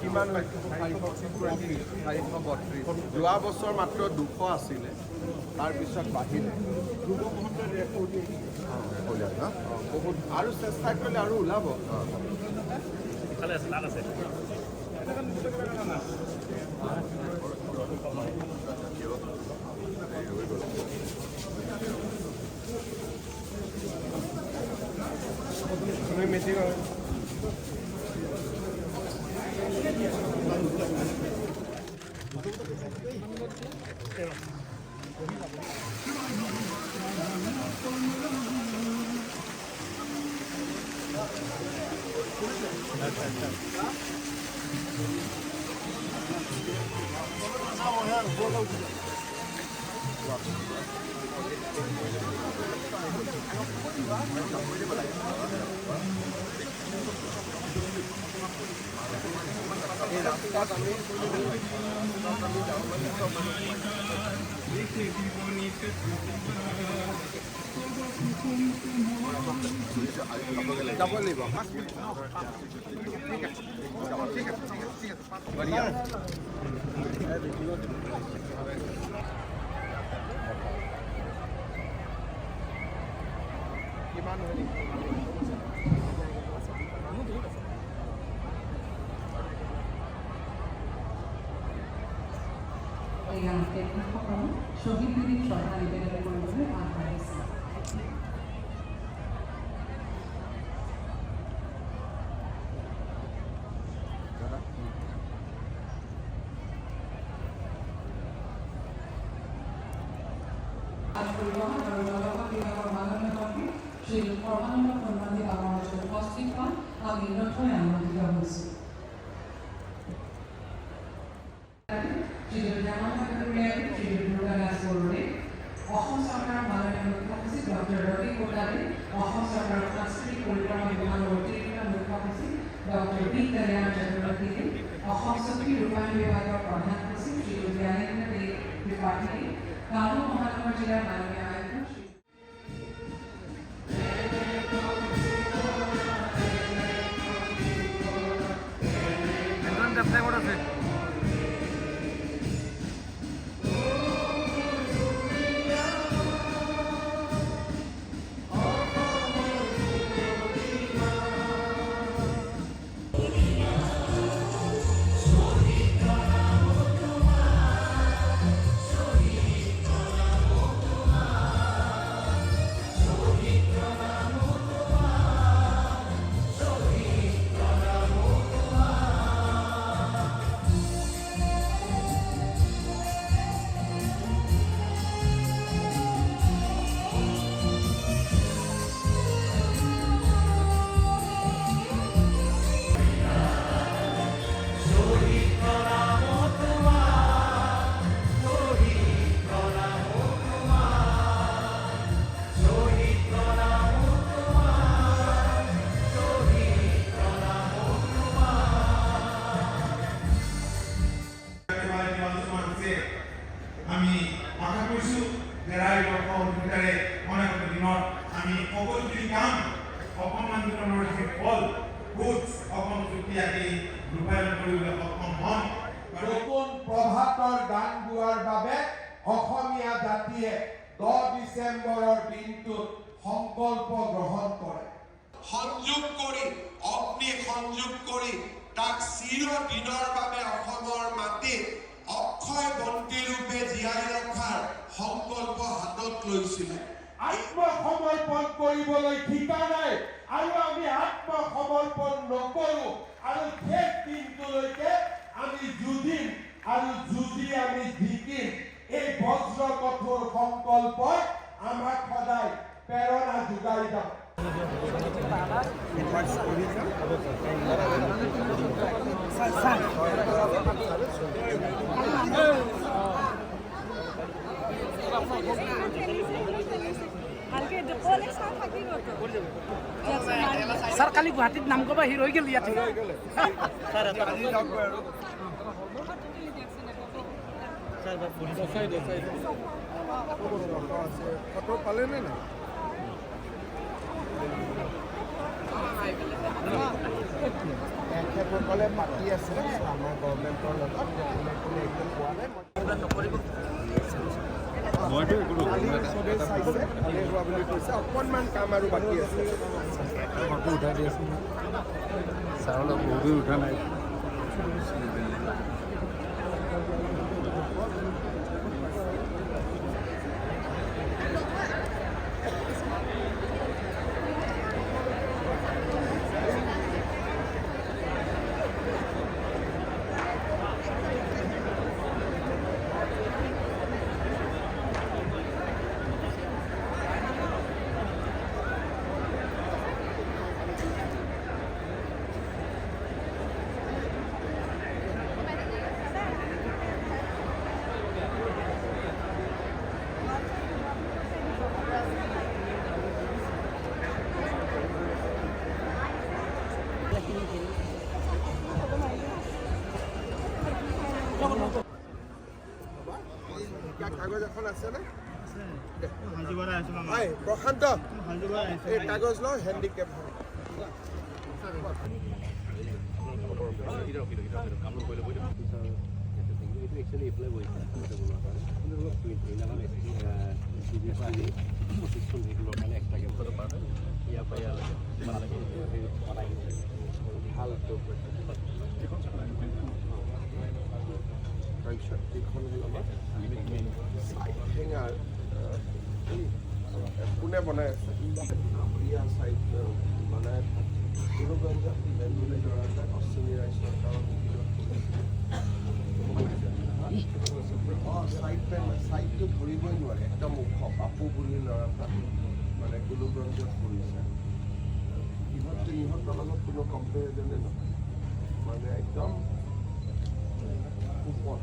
কিমান 432 যোৱা বছৰ মাত্ৰ 200 আছিলে তাৰপিছত বাঢ়িলে বহুত আৰু চেষ্টা কৰিলে আৰু ওলাব মেথি এই ৰাস্তাত আমি যাব লাগিব ঠিক আছে বঢ়িয়া কিমান হয় শহীদ দিদিক শ্ৰদ্ধা নিবেদন কৰিবলৈ আগবাঢ়িছে পৰিবহণ আৰু জলপথ বিভাগৰ মাননীয় মন্ত্ৰী শ্ৰী সৰ্বানন্দ সোণোৱাল আমাৰ মাজত উপস্থিত হোৱা আমি নথৈ আনন্দিত হৈছোঁ অসম চৰকাৰৰ মাননীয় মুখ্য সচিব ডক্টৰ ৰবি কোটালী অসম চৰকাৰৰ সাংস্কৃতিক পৰিক্ৰমা বিভাগৰ অতিৰিক্ত মুখ্য সচিব ডক্টৰ বি কল্যাণ চতুৰ্থী অসম চুক্তি ৰূপায়ণ বিভাগৰ প্ৰধান সচিব শ্ৰী জ্ঞানেন্দ্ৰ দেৱ ত্ৰিপাঠী কামৰূপ মহানগৰ জিলাৰ মাননীয় আয়ুক্ত শ্ৰী আমি আশা কৰিছোঁ যে ৰাইজৰ সহযোগিতাৰে অনেক দিনত আমি সকলোখিনি কাম অসম আন্দোলনৰ যি ফল ভোজ অসম চুক্তি আদি ৰূপায়ণ কৰিবলৈ সক্ষম হ'ম নতুন প্ৰভাতৰ গান গোৱাৰ বাবে অসমীয়া জাতিয়ে 10 ডিচেম্বৰৰ দিনটোত সংকল্প গ্ৰহণ কৰে সংযোগ কৰি অগ্নি সংযোগ কৰি তাক চিৰদিনৰ বাবে অসমৰ মাটিত অক্ষয় বন্তি ৰূপে জীয়াই ৰখাৰ সংকল্প হাতত লৈছিলে আত্মসমৰ্পণ কৰিবলৈ ঠিকা নাই আৰু আমি আত্মসমৰ্পণ নকৰোঁ আৰু শেষ দিনটোলৈকে আমি যুঁজিম আৰু যুঁজি আমি জিকিম এই বজ্ৰ কঠোৰ সংকল্পই আমাক সদায় প্ৰেৰণা যোগাই যাব স্যাৰ কালি গুৱাহাটীত নাম কবা হি ৰৈ গেল ইয়াতে ফটো পালে নে না Thank you. তেখেতসকলে পাতি আছে আমাৰ গভৰ্ণমেণ্টৰ লগত কোনে কোনে একদম পোৱা নাই চবেই চাইছে ভালেই হোৱা বুলি কৈছে অকণমান কাম আৰু বাকী আছে উঠাই দি আছে চাউল বহুদিন উঠা নাই কাগজ এখন আছেনে প্ৰশান্ত এই কাগজ লওঁ হেণ্ডিকেপ তাৰপিছত এইখন হ'ল আমাৰ হেঙাৰ কোনে বনাই আছে ইয়াৰ ছাইড বনাই গুৰুগঞ্জত অশ্বিনী ৰায় চৰকাৰৰ ছাইডটো ধৰিবই নোৱাৰে একদম ওখ পাপু বুলি ল'ৰা মানে গুৰুগঞ্জত কৰিছে ইহঁতৰ লগত কোনো কম্পেৰিজনে নহয় মানে একদম ওপৰ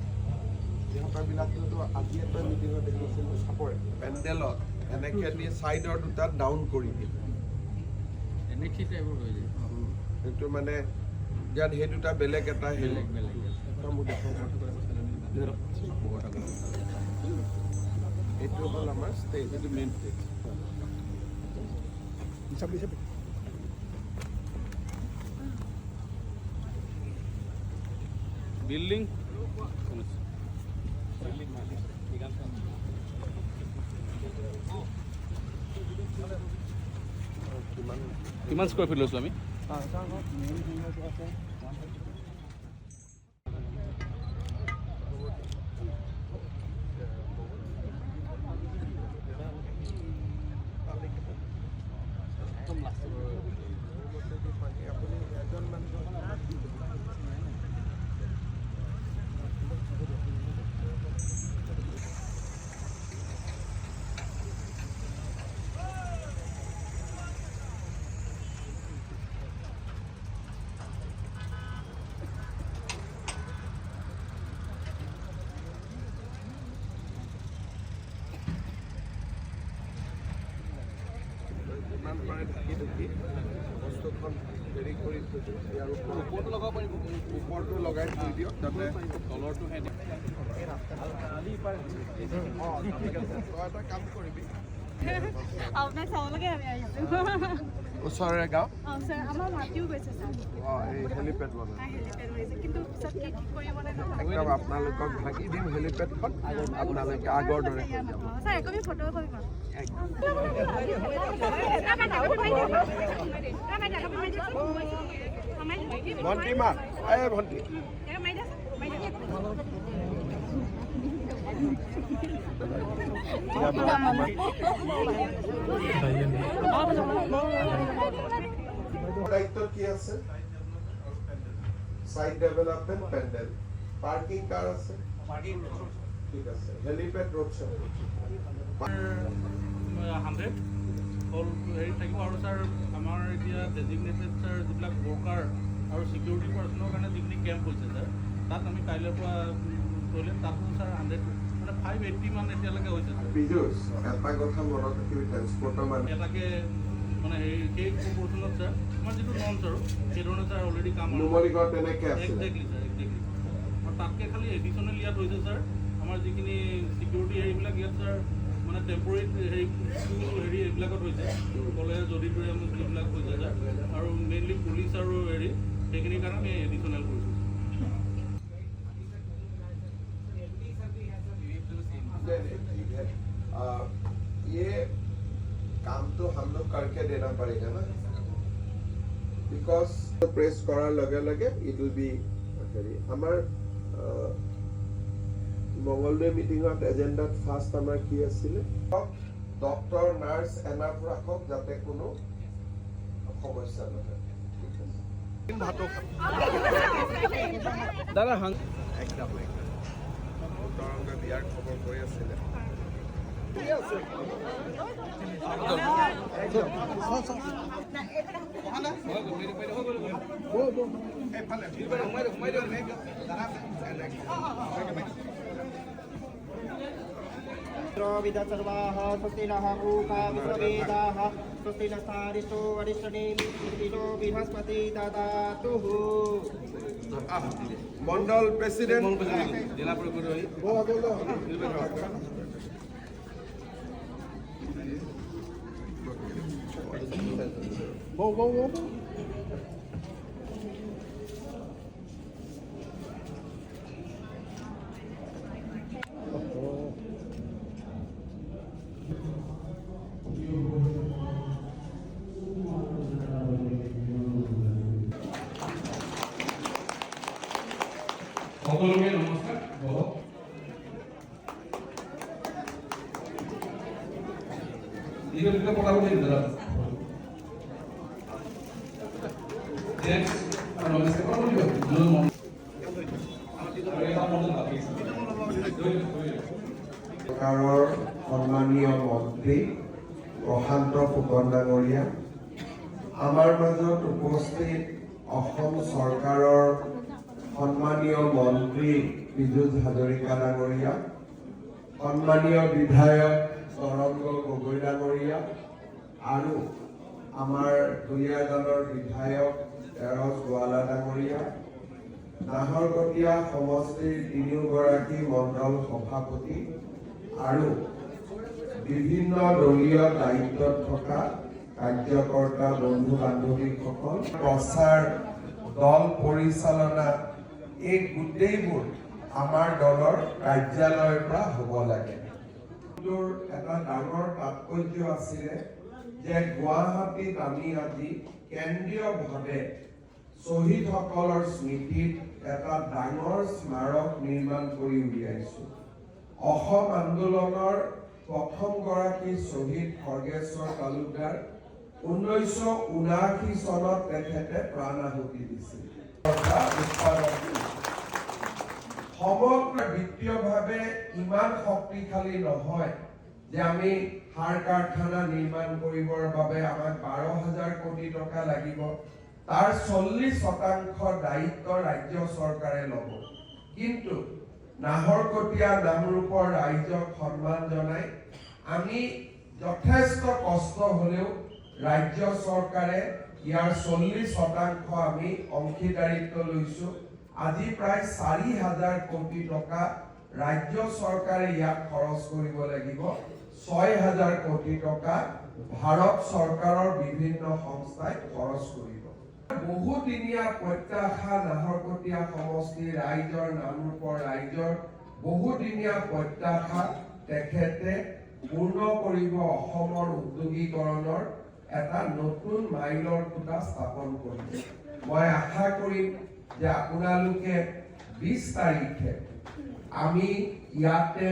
ইহঁতৰবিলাকতো আজি এটা মিটিঙত দেখিছিলোঁ চাপৰে পেণ্ডেলত এনেকৈ দি ছাইডৰ দুটা ডাউন কৰি দিয়ে সেইটো মানে ইয়াত সেই দুটা বেলেগ এটা এইটো হ'ল আমাৰ ষ্টেজ এইটো মেইন ষ্টেজ বিল্ডিং কিমান স্কোৱাৰ ফিট লৈছোঁ আমি বস্তুখন হেৰি কৰি থৈছোঁ ইয়াৰ ওপৰতো লগাব পাৰিব ওপৰটো লগাই থৈ দিয়ক যাতে তলৰটো এটা কাম কৰিবি আপোনাক চাবলৈকে আমি আহিছোঁ ওচৰৰে গাঁও আমাৰ মাতিও গৈছে এই হেলিপেড বনাই কিন্তু পিছত কি ঠিক কৰিবনে একদম আপোনালোকক ঢাকি দিম হেলিপেডখন আপোনালোকে আগৰ দৰে ছাৰ একবি ফটো কৰিব ভণ্টি মা এই ভণ্টি দায়িত্ব কি আছে সাইড ডেভেলপমেন্ট পেন্ডেল পার্কিং কার আছে ঠিক আছে হেলিপ্যাড রোড সব 100 হল হেৰি থাকিব আৰু ছাৰ আমাৰ এতিয়া ডেজিগনেটেড ছাৰ যিবিলাক ৱৰ্কাৰ আৰু ছিকিউৰিটি পাৰ্চনৰ কাৰণে যিখিনি কেম্প হৈছে ছাৰ তাত আমি কাইলৈৰ পৰা কৰিলে তাতো ছাৰ 100 মানে 580 মান এতিয়ালৈকে হৈছে ছাৰ বিজুস এটা কথা মনত ৰাখিবি ট্ৰান্সপৰ্টৰ মানে এটাকে মানে সেই প্ৰপৰ্চনত ছাৰ আমাৰ যিটো নন ছাৰ সেই ধৰণে ছাৰ অলৰেডি কাম নুমলীগড় তেনেকৈ আছে একজেক্টলি ছাৰ একজেক্টলি আৰু তাতকৈ খালি এডিশ্যনেল ইয়াত হৈছে ছাৰ আমাৰ যিখিনি ছিকিউৰিটি হেৰিবিলাক ইয়াত ছাৰ মানে টেম্পৰেৰী হেৰি এইবিলাকত হৈছে কলেজ অডিটৰিয়াম যিবিলাক হৈছে ছাৰ আৰু মেইনলি পুলিচ আৰু হেৰি সেইখিনিৰ কাৰণে আমি এডিশ্যনেল কৰিছোঁ। ये काम तो हम लोग करके देना पड़ेगा ना, बिकॉज प्रेस करार लगे लगे इट विल बी हमार मंगलडे मीटिंगत एजेंडात फार्स्ट हमार की आছিলে डॉक्टर नार्स एनाफ राखक जाते कोनो समस्या নহয়। দাদা একদম উত্তৰংগ বিয়াৰ খবৰ কৈ আছিলে। विद सर्वाः स्वस्ति नः पूषा विश्ववेदाः स्वस्ति नस्तारिष्टो वरिष्ठनेमिनो बृहस्पति ददातु। মণ্ডল প্রেসিডেন্ট জিলা প্ৰকুৰৰী সকলোকে নমস্কাৰ। বহক। এইটো পঢ়াব দিম দাদা। সরকারের সম্মানীয় মন্ত্রী প্রশান্ত ফুকন ডাঙরিয়া, আমার মাজত উপস্থিত অসম সরকারের সম্মানীয় মন্ত্রী পীযুষ হাজৰিকা ডাঙৰিয়া, সম্মানীয় বিধায়ক তৰংগ গগৈ ডাঙৰিয়া আৰু আমাৰ দুলীয়াজানৰ বিধায়ক তেৰছ গোৱালা ডাঙৰিয়া, নাহৰকটীয়া সমষ্টিৰ তিনিওগৰাকী মণ্ডল সভাপতি আৰু বিভিন্ন দলীয় দায়িত্বত থকা কাৰ্যকৰ্তা বন্ধু বান্ধৱীসকল, প্ৰচাৰ দল পৰিচালনা এই গোটেইবোৰ আমাৰ দলৰ কাৰ্যালয়ৰ পৰা হ'ব লাগে। এটা ডাঙৰ তাৎপৰ্য আছিলে যে গুৱাহাটীত আমি আজি কেন্দ্ৰীয়ভাৱে শ্বহীদসকলৰ স্মৃতিত এটা ডাঙৰ স্মাৰক নিৰ্মাণ কৰি উলিয়াইছো। অসম আন্দোলনৰ প্ৰথমগৰাকী শ্বহীদ খৰ্গেশ্বৰ তালুকদাৰ 1979 চনত তেখেতে প্ৰাণ আহুতি দিছিল। সমগ্ৰ বিত্তীয়ভাৱে ইমান শক্তিশালী নহয় যে আমি সাৰ কাৰখানা নিৰ্মাণ কৰিবৰ বাবে আমাক 12,000 কোটি টকা লাগিব। তাৰ 40% দায়িত্ব ৰাজ্য চৰকাৰে ল'ব। কিন্তু নাহৰকটীয়া নামৰূপৰ ৰাইজক সন্মান জনাই আমি যথেষ্ট কষ্ট হ'লেও ৰাজ্য চৰকাৰে ইয়াৰ 40% আমি অংশীদাৰিত্ব লৈছো। আজি প্ৰায় 4,000 কোটি টকা ৰাজ্য চৰকাৰে ইয়াক খৰচ কৰিব লাগিব। 6,000 কোটি টকা ভাৰত চৰকাৰৰ বিভিন্ন সংস্থাই খৰচ কৰিব। বহুদিনীয়া প্ৰত্যাশা নাহৰকটীয়া সমষ্টিৰ ৰাইজৰ, নামৰূপৰ ৰাইজৰ বহুদিনীয়া প্ৰত্যাশা তেখেতে পূৰ্ণ কৰিব। অসমৰ উদ্যোগীকৰণৰ এটা নতুন মাইলৰ খুঁটা স্থাপন কৰিব। মই আশা কৰিম যে আপোনালোকে 20 তাৰিখে আমি ইয়াতে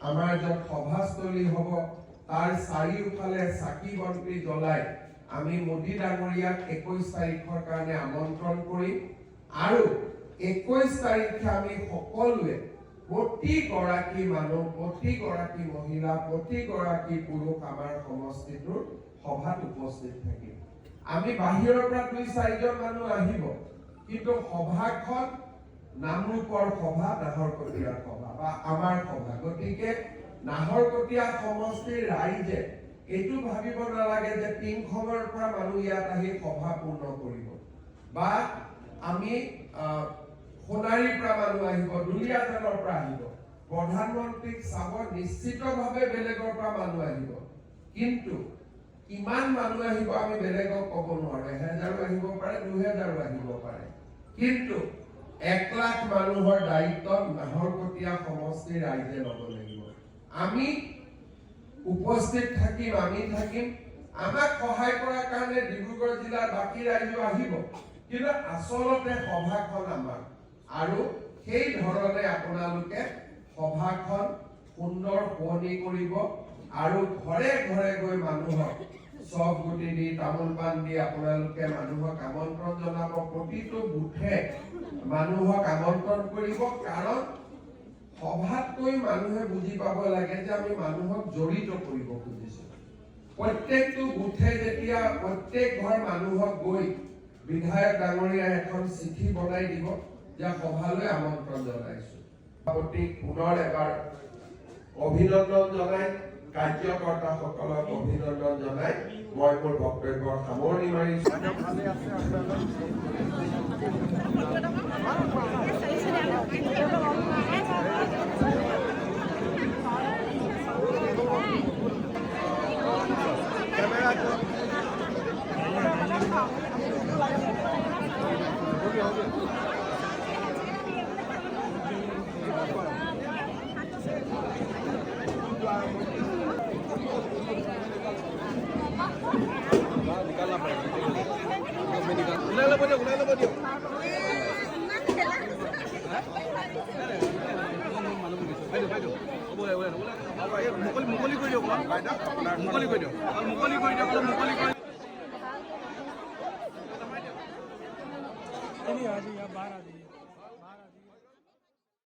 আমাৰ য'ত সভাস্থলী হ'ব তাৰ চাৰিওফালে চাকি বন্তি জ্বলাই আমি মোদী ডাঙৰীয়াক 21 তাৰিখৰ কাৰণে আমন্ত্ৰণ কৰিম। আৰু 21 তাৰিখে আমি সকলোৱে প্ৰতিগৰাকী মানুহ, প্ৰতিগৰাকী মহিলা, প্ৰতিগৰাকী পুৰুষ আমাৰ সমষ্টিটোৰ সভাত উপস্থিত থাকিম। আমি বাহিৰৰ পৰা 2-4জন মানুহ আহিব, কিন্তু সভাখন নামৰূপৰ সভা, নাহৰকটীয়াৰ সভা বা আমাৰ সভা। গতিকে নাহৰকটীয়া সমষ্টিৰ ৰাইজে এইটো ভাবিব নালাগে যে টিংখঙৰ পৰা মানুহ ইয়াত আহি সভা পূৰ্ণ কৰিব, বা আমি সোণাৰীৰ পৰা মানুহ আহিব, দুলীয়াজানৰ পৰা আহিব, প্ৰধানমন্ত্ৰীক চাব নিশ্চিতভাৱে বেলেগৰ পৰা মানুহ আহিব। কিন্তু কিমান মানুহ আহিব আমি বেলেগক ক'ব নোৱাৰো, 1000 আহিব পাৰে, 2000 আহিব পাৰে, কিন্তু 1 লাখ মানুহৰ দায়িত্ব নাহৰকটীয়া সমষ্টিৰ ৰাইজে ল'ব লাগিব। আমি উপস্থিত থাকিম, আমি থাকিম, আমাক সহায় কৰাৰ কাৰণে ডিব্ৰুগড় জিলাৰ বাকী ৰাইজো আহিব, কিন্তু আচলতে সভাখন আমাৰ, আৰু সেই ধৰণে আপোনালোকে সভাখন সুন্দৰ শুৱনি কৰিব আৰু ঘৰে ঘৰে গৈ মানুহক চব গুটি দি তামোল পাণ দি আপোনালোকে মানুহক আমন্ত্ৰণ জনাব, প্ৰতিটো বুথে মানুহক আমন্ত্ৰণ কৰিব, কাৰণ সভাতকৈ মানুহে বুজি পাব লাগে যে আমি মানুহক জড়িত কৰিব খুজিছো। প্ৰত্যেকটো বুথে যেতিয়া প্ৰত্যেক ঘৰ মানুহক গৈ বিধায়ক ডাঙৰীয়াই এখন চিঠি বনাই দিব যে সভালৈ আমন্ত্ৰণ জনাইছো। সভাপতিক পুনৰ এবাৰ অভিনন্দন জনাই, কাৰ্যকৰ্তাসকলক অভিনন্দন জনাই মই মোৰ বক্তব্যৰ সামৰণি মাৰিছো। মুকলি কৰি দিয়ক, মুকলি কৰি দিয়ক, মুকলি কৰি দিয়ক, মুকলি কৰি दियक।